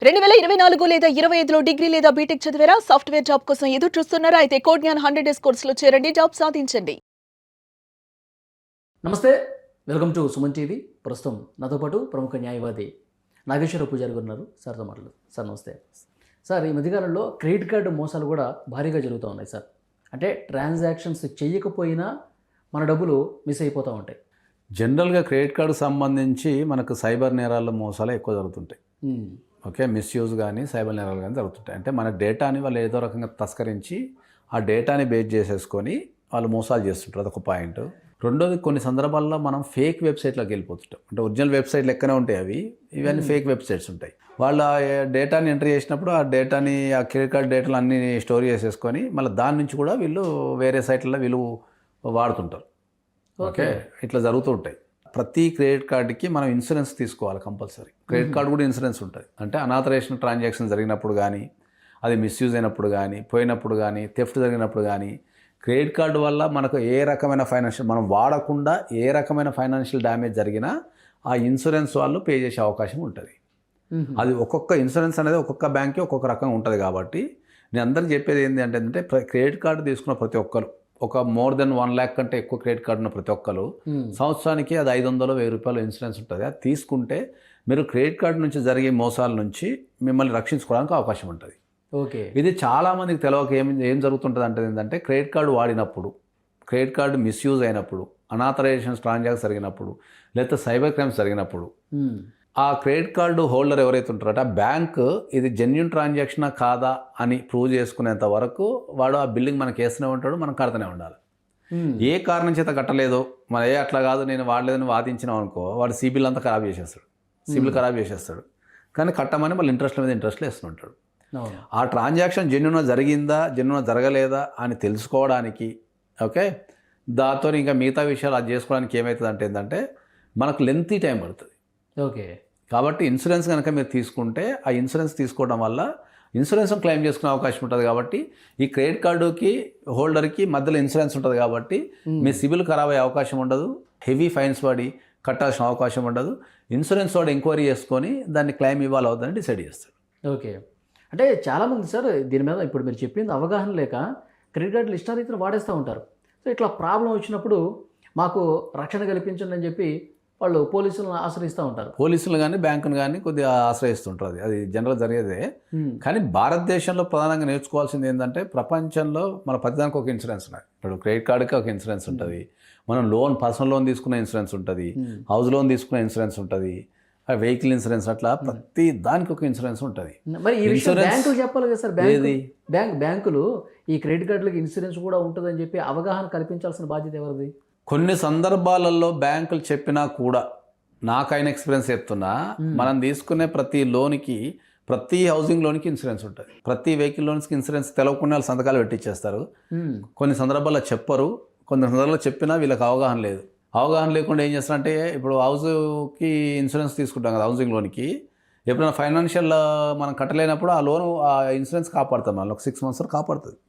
2024 లేదా 25లో డిగ్రీ లేదా బీటెక్ చదివారా? సాఫ్ట్‌వేర్ జాబ్ కోసం ఎదురు చూస్తున్నారా? అయితే కోడ్‌జ్ఞాన్ 100 డేస్ కోర్సులో చేరండి. జాబ్ సాధించండి. నమస్తే, వెల్కమ్ టు సుమన్ టీవీ. ప్రస్తుతం నాతో పాటు ప్రముఖ న్యాయవాది నాగేశ్వర పూజారి గారు ఉన్నారు. సార్తో మాట్లాడు. సార్ నమస్తే. సార్, ఈ మధ్యకాలంలో క్రెడిట్ కార్డు మోసాలు కూడా భారీగా జరుగుతూ ఉన్నాయి సార్. అంటే ట్రాన్సాక్షన్స్ చేయకపోయినా మన డబ్బులు మిస్ అయిపోతూ ఉంటాయి. జనరల్గా క్రెడిట్ కార్డు సంబంధించి మనకు సైబర్ నేరాల మోసాలే ఎక్కువ జరుగుతుంటాయి. ఓకే, మిస్యూజ్ కానీ సైబర్ నేరాలు కానీ జరుగుతుంటాయి. అంటే మన డేటాని వాళ్ళు ఏదో రకంగా తస్కరించి ఆ డేటాని బేస్ చేసేసుకొని వాళ్ళు మోసాలు చేస్తుంటారు. అదొక పాయింట్. రెండోది, కొన్ని సందర్భాల్లో మనం ఫేక్ వెబ్సైట్లోకి వెళ్ళిపోతుంటాం. అంటే ఒరిజినల్ వెబ్సైట్లు ఎక్కనే ఉంటాయి అవి, ఇవన్నీ ఫేక్ వెబ్సైట్స్ ఉంటాయి. వాళ్ళు ఆ డేటాని ఎంటర్ చేసినప్పుడు ఆ డేటాని, ఆ క్రెడిట్ కార్డ్ డేటాలు అన్నీ స్టోర్ చేసేసుకొని మళ్ళీ దాని నుంచి కూడా వీళ్ళు వేరే సైట్లలో వీళ్ళు వాడుతుంటారు. ఓకే, ఇట్లా జరుగుతూ ఉంటాయి. ప్రతి క్రెడిట్ కార్డుకి మనం ఇన్సూరెన్స్ తీసుకోవాలి కంపల్సరీ. క్రెడిట్ కార్డు కూడా ఇన్సూరెన్స్ ఉంటుంది. అంటే అనాథరైజేషన్ ట్రాన్సాక్షన్ జరిగినప్పుడు కానీ, అది మిస్యూజ్ అయినప్పుడు కానీ, పోయినప్పుడు కానీ, థెఫ్ట్ జరిగినప్పుడు కానీ, క్రెడిట్ కార్డు వల్ల మనకు ఏ రకమైన ఫైనాన్షియల్, మనం వాడకుండా ఏ రకమైన ఫైనాన్షియల్ డ్యామేజ్ జరిగినా ఆ ఇన్సూరెన్స్ వాళ్ళు పే చేసే అవకాశం ఉంటుంది. అది ఒక్కొక్క ఇన్సూరెన్స్ అనేది ఒక్కొక్క బ్యాంక్కి ఒక్కొక్క రకంగా ఉంటుంది. కాబట్టి నేను అందరికీ చెప్పేది ఏంటి అంటే క్రెడిట్ కార్డు తీసుకున్న ప్రతి ఒక్కరు, ఒక మోర్ దెన్ 1 lakh కంటే ఎక్కువ క్రెడిట్ కార్డు ఉన్న ప్రతి ఒక్కరు సంవత్సరానికి అది 500-1000 రూపాయలు ఇన్సూరెన్స్ ఉంటుంది. అది తీసుకుంటే మీరు క్రెడిట్ కార్డు నుంచి జరిగే మోసాల నుంచి మిమ్మల్ని రక్షించుకోవడానికి అవకాశం ఉంటుంది. ఓకే, ఇది చాలామందికి తెలియక ఏం జరుగుతుంటుంది అంటే ఏంటంటే, క్రెడిట్ కార్డు వాడినప్పుడు, క్రెడిట్ కార్డు మిస్యూజ్ అయినప్పుడు, అనాథరైజేషన్ ట్రాన్సాక్షన్ జరిగినప్పుడు, లేకపోతే సైబర్ క్రైమ్స్ జరిగినప్పుడు ఆ క్రెడిట్ కార్డు హోల్డర్ ఎవరైతే ఉంటారో ఆ బ్యాంక్ ఇది జెన్యూన్ ట్రాన్సాక్షనా కాదా అని ప్రూవ్ చేసుకునేంత వరకు వాడు ఆ బిల్లింగ్ మనకి వేస్తూనే ఉంటాడు, మనం కడుతూనే ఉండాలి. ఏ కారణం చేత కట్టలేదో, మరి అట్లా కాదు నేను వాడలేదని వాదించినాం అనుకో, వాడు సిబిల్ అంతా ఖరాబ్ చేసేస్తాడు, సిబిల్ ఖరాబ్ చేసేస్తాడు. కానీ కట్టమని మళ్ళీ ఇంట్రెస్ట్ల మీద ఇంట్రెస్ట్లు వేస్తుంటాడు. ఆ ట్రాన్సాక్షన్ జెన్యూన్గా జరిగిందా, జెన్యూన్గా జరగలేదా అని తెలుసుకోవడానికి, ఓకే, దాంతో ఇంకా మిగతా విషయాలు అది చేసుకోవడానికి ఏమవుతుంది ఏంటంటే మనకు లెంతీ టైం పడుతుంది. ఓకే, కాబట్టి ఇన్సూరెన్స్ కనుక మీరు తీసుకుంటే ఆ ఇన్సూరెన్స్ తీసుకోవడం వల్ల ఇన్సూరెన్స్ క్లెయిమ్ చేసుకునే అవకాశం ఉంటుంది. కాబట్టి ఈ క్రెడిట్ కార్డుకి హోల్డర్కి మధ్యలో ఇన్సూరెన్స్ ఉంటుంది. కాబట్టి మీ సిబిల్ ఖరాబ్ అయ్యే అవకాశం ఉండదు, హెవీ ఫైన్స్ పడి కట్టాల్సిన అవకాశం ఉండదు. ఇన్సూరెన్స్ వాడు ఎంక్వైరీ చేసుకొని దాన్ని క్లెయిమ్ ఇవ్వాలి అవుతుందని డిసైడ్ చేస్తాడు. ఓకే. అంటే చాలామంది సార్ దీని మీద ఇప్పుడు మీరు చెప్పింది అవగాహన లేక క్రెడిట్ కార్డులు ఇష్టారీతిని వాడేస్తూ ఉంటారు. సో ఇట్లా ప్రాబ్లం వచ్చినప్పుడు మాకు రక్షణ కల్పించండి అని చెప్పి వాళ్ళు పోలీసులను ఆశ్రయిస్తూ ఉంటారు. పోలీసులు కానీ బ్యాంకును కానీ కొద్దిగా ఆశ్రయిస్తుంటారు. అది జనరల్ జరిగేదే. కానీ భారతదేశంలో ప్రధానంగా నేర్చుకోవాల్సింది ఏంటంటే, ప్రపంచంలో మన ప్రతిదానికి ఒక ఇన్సూరెన్స్ ఉన్నాయి. ఇప్పుడు క్రెడిట్ కార్డుకి ఒక ఇన్సూరెన్స్ ఉంటుంది, మనం పర్సనల్ లోన్ తీసుకునే ఇన్సూరెన్స్ ఉంటుంది, హౌస్ లోన్ తీసుకునే ఇన్సూరెన్స్ ఉంటుంది, వెహికల్ ఇన్సూరెన్స్, అట్లా ప్రతి దానికి ఒక ఇన్సూరెన్స్ ఉంటుంది. మరి ఈ విషయం బ్యాంకులు చెప్పాలి కదా సార్. బ్యాంకులు ఈ క్రెడిట్ కార్డులకి ఇన్సూరెన్స్ కూడా ఉంటుందని చెప్పి అవగాహన కల్పించాల్సిన బాధ్యత ఎవరిది? కొన్ని సందర్భాలలో బ్యాంకులు చెప్పినా కూడా, నాకైన ఎక్స్పీరియన్స్ చెప్తున్నా, మనం తీసుకునే ప్రతి లోన్కి, ప్రతి హౌసింగ్ లోన్కి ఇన్సూరెన్స్ ఉంటుంది, ప్రతి వెహికల్ లోన్స్కి ఇన్సూరెన్స్ తెలవకుండా వాళ్ళు సంతకాలు పెట్టించేస్తారు. కొన్ని సందర్భాల్లో చెప్పరు, కొన్ని సందర్భాల్లో చెప్పినా వీళ్ళకి అవగాహన లేదు. అవగాహన లేకుండా ఏం చేస్తారంటే, ఇప్పుడు హౌస్కి ఇన్సూరెన్స్ తీసుకుంటాం కదా, హౌసింగ్ లోన్కి ఎప్పుడైనా ఫైనాన్షియల్ మనం కట్టలేనప్పుడు ఆ లోను, ఆ ఇన్సూరెన్స్ కాపాడుతాం, మనం ఒక 6 months కాపాడుతుంది.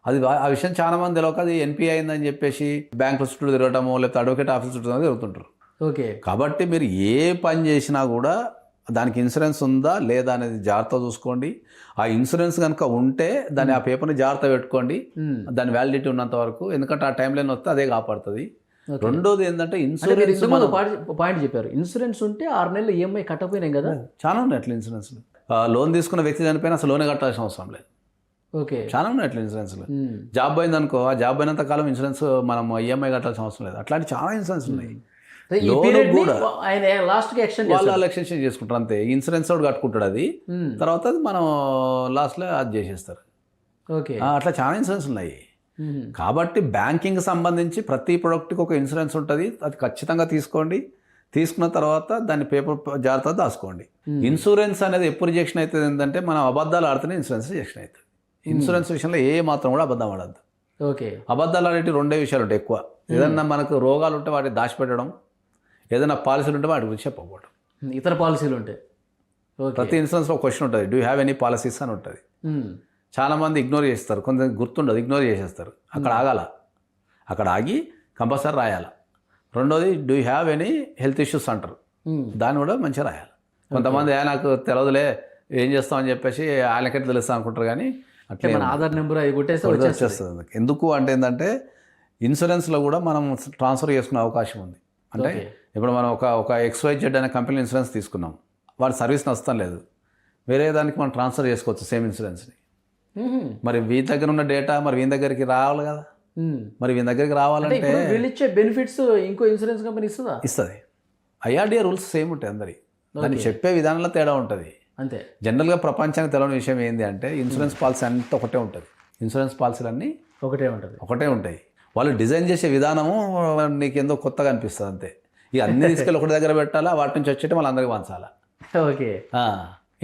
అది ఆ విషయం చాలా మంది తెలియక అది ఎన్పిఐ అయిందని చెప్పేసి బ్యాంకుల చుట్టూ తిరగటము, లేకపోతే అడ్వకేట్ ఆఫీస్ చుట్టూ తిరుగుతుంటారు. ఓకే, కాబట్టి మీరు ఏ పని చేసినా కూడా దానికి ఇన్సూరెన్స్ ఉందా లేదా అనేది జాగ్రత్త చూసుకోండి. ఆ ఇన్సూరెన్స్ కనుక ఉంటే దాన్ని, ఆ పేపర్ని జాగ్రత్త పెట్టుకోండి, దాని వ్యాలిడిటీ ఉన్నంత వరకు. ఎందుకంటే ఆ టైంలో వస్తే అదే కాపాడుతుంది. రెండోది ఏంటంటే, ఇన్సూరెన్స్ పాయింట్ చెప్పారు, ఇన్సూరెన్స్ ఉంటే 6 నెలలు ఈఎంఐ కట్టకపోయినాయి కదా. చాలా ఉన్నాయి అట్లా ఇన్సూరెన్స్. లోన్ తీసుకున్న వ్యక్తి చనిపోయినా అసలు లోనే కట్టాల్సిన అవసరం లేదు. ఓకే, చాలా ఉన్నాయి అట్లా ఇన్సూరెన్స్లు. జాబ్ పోయింది అనుకో, ఆ జాబ్ పోయినంత కాలం ఇన్సూరెన్స్ మనం ఈఎంఐ కట్టాల్సిన అవసరం లేదు. అట్లాంటి చాలా ఇన్సూరెన్స్ ఉన్నాయి. కూడా లాస్ట్కి వాళ్ళు ఎక్స్టెన్షన్ చేసుకుంటారు అంతే. ఇన్సూరెన్స్ కూడా కట్టుకుంటాడు, అది తర్వాత అది మనం లాస్ట్లో అది చేసేస్తారు. ఓకే, అట్లా చాలా ఇన్సూరెన్స్ ఉన్నాయి. కాబట్టి బ్యాంకింగ్ సంబంధించి ప్రతి ప్రొడక్ట్కి ఒక ఇన్సూరెన్స్ ఉంటుంది, అది ఖచ్చితంగా తీసుకోండి. తీసుకున్న తర్వాత దాన్ని పేపర్ జాగ్రత్తగా దాచుకోండి. ఇన్సూరెన్స్ అనేది ఎప్పుడు రిజెక్షన్ అవుతుంది ఏంటంటే, మనం అబద్ధాలు ఆడితేనే ఇన్సూరెన్స్ రిజెక్షన్ అవుతుంది. ఇన్సూరెన్స్ విషయంలో ఏ మాత్రం కూడా అబద్ధం ఆడద్దు. ఓకే, అబద్ధాలు ఆడేటి 2 విషయాలు ఉంటాయి ఎక్కువ. ఏదన్నా మనకు రోగాలు ఉంటే వాటిని దాచిపెట్టడం, ఏదైనా పాలసీలు ఉంటే వాటి గురించి చెప్పకపోవడం. ఇతర పాలసీలు ఉంటాయి. ప్రతి ఇన్సూరెన్స్లో క్వశ్చన్ ఉంటుంది, do you have any policies అని ఉంటుంది. చాలామంది ఇగ్నోర్ చేస్తారు, కొంత గుర్తుండదు, ఇగ్నోర్ చేసేస్తారు. అక్కడ ఆగాల, అక్కడ ఆగి కంపల్సరీ రాయాలి. రెండోది, do you have any health issues అంటారు, దాన్ని కూడా మంచిగా రాయాలి. కొంతమంది నాకు తెలియదులే ఏం చేస్తామని చెప్పేసి వాళ్ళకెట్ తెలుస్తా అనుకుంటారు, కానీ అంటే మన ఆధార్ నెంబర్ అది కొట్టేస్తే వచ్చేస్తుంది. ఎందుకు అంటే ఏంటంటే ఇన్సూరెన్స్లో కూడా మనం ట్రాన్స్ఫర్ చేసుకునే అవకాశం ఉంది. అంటే ఇప్పుడు మనం ఒక XYZ అనే కంపెనీ ఇన్సూరెన్స్ తీసుకున్నాం, వాడి సర్వీస్ నష్టం లేదు, వేరే దానికి మనం ట్రాన్స్ఫర్ చేసుకోవచ్చు సేమ్ ఇన్సూరెన్స్ని. మరి వీని దగ్గర ఉన్న డేటా మరి వీని దగ్గరికి రావాలి కదా, మరి వీని దగ్గరికి రావాలంటే వీళ్ళు ఇచ్చే బెనిఫిట్స్ ఇంకో ఇన్సూరెన్స్ కంపెనీ ఇస్తుందా? ఇస్తుంది. IRDA రూల్స్ సేమ్ ఉంటాయి అందరి, దాన్ని చెప్పే విధానంలో తేడా ఉంటుంది అంతే. జనరల్గా ప్రపంచానికి తెలియని విషయం ఏంటి అంటే ఇన్సూరెన్స్ పాలసీ అంతా ఒకటే ఉంటుంది. ఇన్సూరెన్స్ పాలసీలన్నీ ఒకటే ఉంటాయి. వాళ్ళు డిజైన్ చేసే విధానము నీకు ఎంతో కొత్తగా అనిపిస్తుంది అంతే. ఇక అన్ని తీసుకెళ్ళి ఒకటి దగ్గర పెట్టాలా, వాటి నుంచి వచ్చేటి మళ్ళీ అందరికి పంచాలా. ఓకే.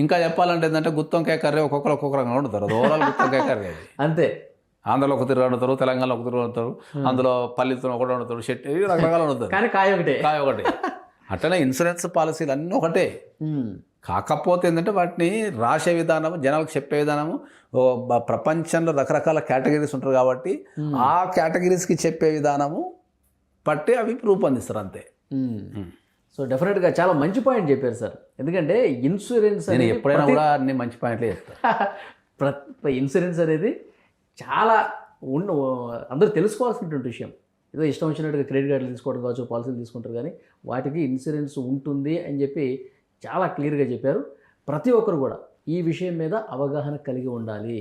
ఇంకా చెప్పాలంటే ఏంటంటే గుత్తొంకాయ కర్రీ ఒక్కొక్క రకంగా వండుతారు. అది ఓవరాల్ గుత్తొంకాయ కర్రీ అది అంతే. ఆంధ్రలో ఒక తిరుగు వండుతారు, తెలంగాణలో ఒక తిరుగు వండుతారు, అందులో పల్లితో ఒకటి వండుతారు, షెట్టి రకరకాలు వండుతారు, కానీ కాయ ఒకటే. అట్లనే ఇన్సూరెన్స్ పాలసీలు అన్నీ ఒకటే. కాకపోతే ఏంటంటే వాటిని రాసే విధానము, జనాలకు చెప్పే విధానము, ప్రపంచంలో రకరకాల కేటగిరీస్ ఉంటారు కాబట్టి ఆ కేటగిరీస్కి చెప్పే విధానము బట్టి అవి రూపొందిస్తారు అంతే. సో డెఫినెట్గా చాలా మంచి పాయింట్ చెప్పారు సార్. ఎందుకంటే ఇన్సూరెన్స్ నేను ఎప్పుడైనా కూడా అన్ని మంచి పాయింట్లే చెప్తాను. ఇన్సూరెన్స్ అనేది చాలా అందరూ తెలుసుకోవాల్సినటువంటి విషయం. ఏదో ఇష్టం వచ్చినట్టుగా క్రెడిట్ కార్డులు తీసుకోవడం కావచ్చు, పాలసీలు తీసుకుంటారు, కానీ వాటికి ఇన్సూరెన్స్ ఉంటుంది అని చెప్పి చాలా క్లియర్గా చెప్పారు. ప్రతి ఒక్కరు కూడా ఈ విషయం మీద అవగాహన కలిగి ఉండాలి.